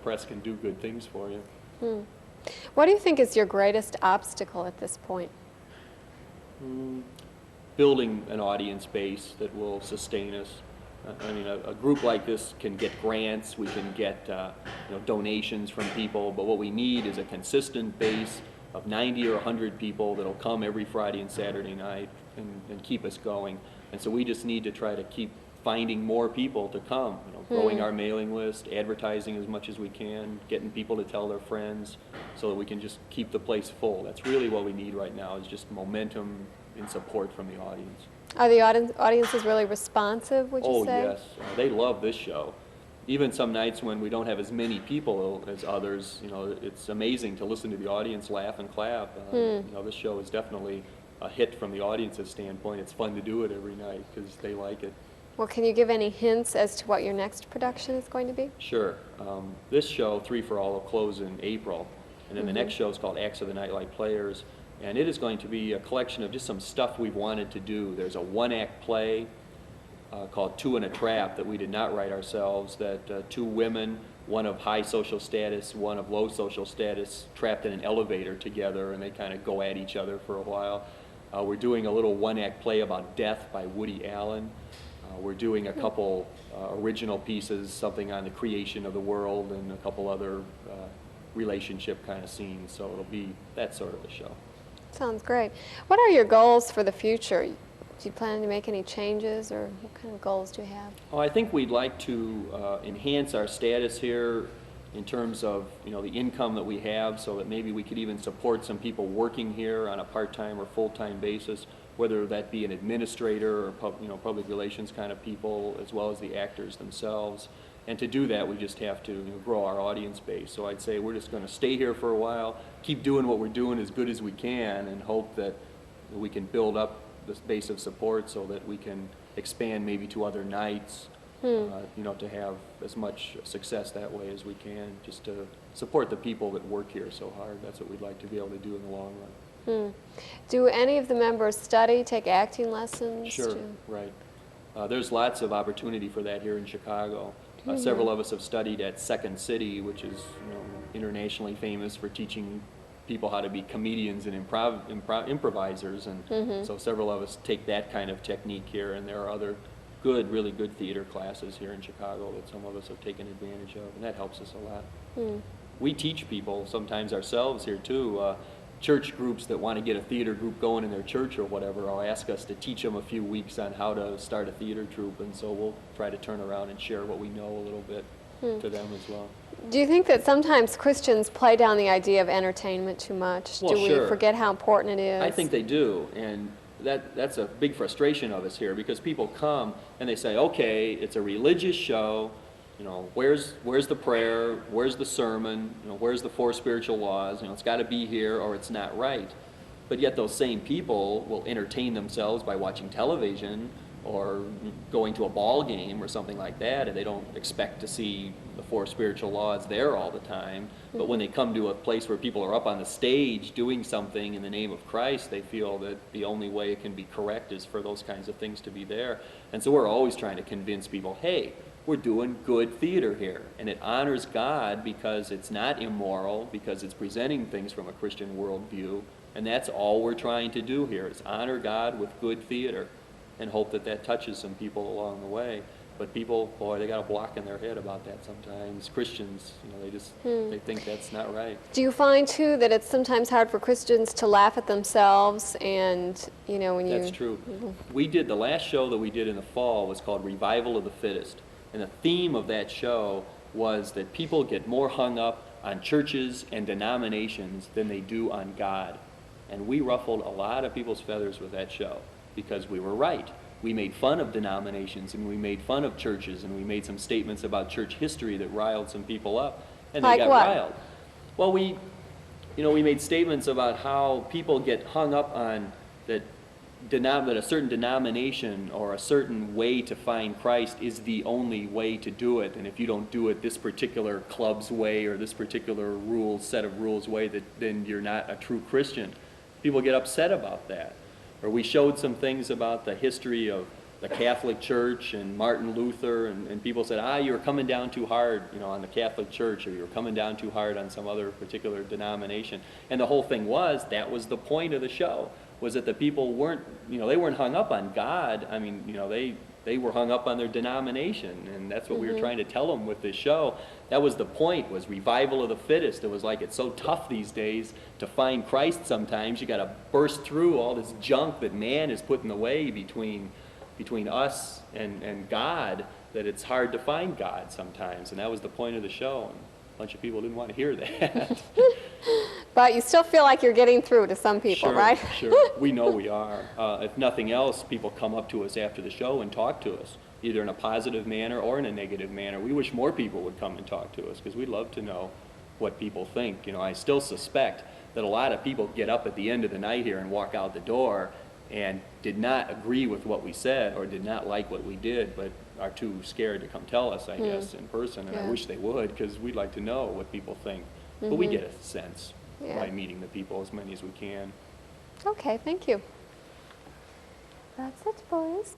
Press can do good things for you. Hmm. What do you think is your greatest obstacle at this point? Building an audience base that will sustain us. I mean, a group like this can get grants, we can get donations from people, but what we need is a consistent base of 90 or 100 people that'll come every Friday and Saturday night and keep us going. And so we just need to try to keep finding more people to come, growing our mailing list, advertising as much as we can, getting people to tell their friends so that we can just keep the place full. That's really what we need right now, is just momentum and support from the audience. Are the audiences really responsive, would you say? Oh, yes. They love this show. Even some nights when we don't have as many people as others, it's amazing to listen to the audience laugh and clap. This show is definitely a hit from the audience's standpoint. It's fun to do it every night because they like it. Well, can you give any hints as to what your next production is going to be? Sure. This show, Three for All, will close in April. And then the next show is called Acts of the Nightlight Players. And it is going to be a collection of just some stuff we've wanted to do. There's a one-act play called Two in a Trap that we did not write ourselves, that two women, one of high social status, one of low social status, trapped in an elevator together, and they kind of go at each other for a while. We're doing a little one-act play about death by Woody Allen. We're doing a couple original pieces, something on the creation of the world and a couple other relationship kind of scenes, so it'll be that sort of a show. Sounds great. What are your goals for the future? Do you plan to make any changes, or what kind of goals do you have? Oh, I think we'd like to enhance our status here in terms of the income that we have, so that maybe we could even support some people working here on a part-time or full-time basis, whether that be an administrator or public relations kind of people, as well as the actors themselves. And to do that, we just have to grow our audience base. So I'd say we're just going to stay here for a while, keep doing what we're doing as good as we can, and hope that we can build up this base of support so that we can expand maybe to other nights, to have as much success that way as we can, just to support the people that work here so hard. That's what we'd like to be able to do in the long run. Do any of the members study, take acting lessons? Sure, right. There's lots of opportunity for that here in Chicago. Several of us have studied at Second City, which is internationally famous for teaching people how to be comedians and improvisers, and so several of us take that kind of technique here, and there are other really good theater classes here in Chicago that some of us have taken advantage of, and that helps us a lot. We teach people sometimes ourselves here too. Church groups that want to get a theater group going in their church or whatever will ask us to teach them a few weeks on how to start a theater troupe, and so we'll try to turn around and share what we know a little bit to them as well. Do you think that sometimes Christians play down the idea of entertainment too much? Well, do we forget how important it is? I think they do, and that's a big frustration of us here, because people come and they say, okay, it's a religious show, where's the prayer, where's the sermon, where's the 4 spiritual laws, it's got to be here or it's not right. But yet those same people will entertain themselves by watching television or going to a ball game or something like that, and they don't expect to see the 4 spiritual laws there all the time. But when they come to a place where people are up on the stage doing something in the name of Christ, they feel that the only way it can be correct is for those kinds of things to be there. And so we're always trying to convince people, hey, we're doing good theater here, and it honors God because it's not immoral, because it's presenting things from a Christian worldview, and that's all we're trying to do here, is honor God with good theater and hope that that touches some people along the way. But people, boy, they got a block in their head about that sometimes. Christians, they think that's not right. Do you find too that it's sometimes hard for Christians to laugh at themselves, and when you... That's true. We did, the last show that we did in the fall was called Revival of the Fittest. And the theme of that show was that people get more hung up on churches and denominations than they do on God. And we ruffled a lot of people's feathers with that show because we were right. We made fun of denominations, and we made fun of churches, and we made some statements about church history that riled some people up, and they got riled. Well, we made statements about how people get hung up on that a certain denomination or a certain way to find Christ is the only way to do it, and if you don't do it this particular club's way or this particular set of rules way, then you're not a true Christian. People get upset about that. Or we showed some things about the history of the Catholic Church and Martin Luther, and people said, you were coming down too hard, on the Catholic Church, or you were coming down too hard on some other particular denomination. And the whole thing that was the point of the show, was that the people weren't, they weren't hung up on God. I mean, they were hung up on their denomination, and that's what we were trying to tell them with this show. That was the point, was revival of the fittest. It was like, it's so tough these days to find Christ sometimes. You got to burst through all this junk that man is put in the way between us and God, that it's hard to find God sometimes. And that was the point of the show, and a bunch of people didn't want to hear that. But you still feel like you're getting through to some people, Sure, right? Sure, we know we are. If nothing else, people come up to us after the show and talk to us, either in a positive manner or in a negative manner. We wish more people would come and talk to us, because we'd love to know what people think. I still suspect that a lot of people get up at the end of the night here and walk out the door and did not agree with what we said or did not like what we did, but are too scared to come tell us, I guess, in person. And I Yeah. wish they would, because we'd like to know what people think. But we get a sense Yeah. by meeting the people, as many as we can. Okay, thank you. That's it, boys.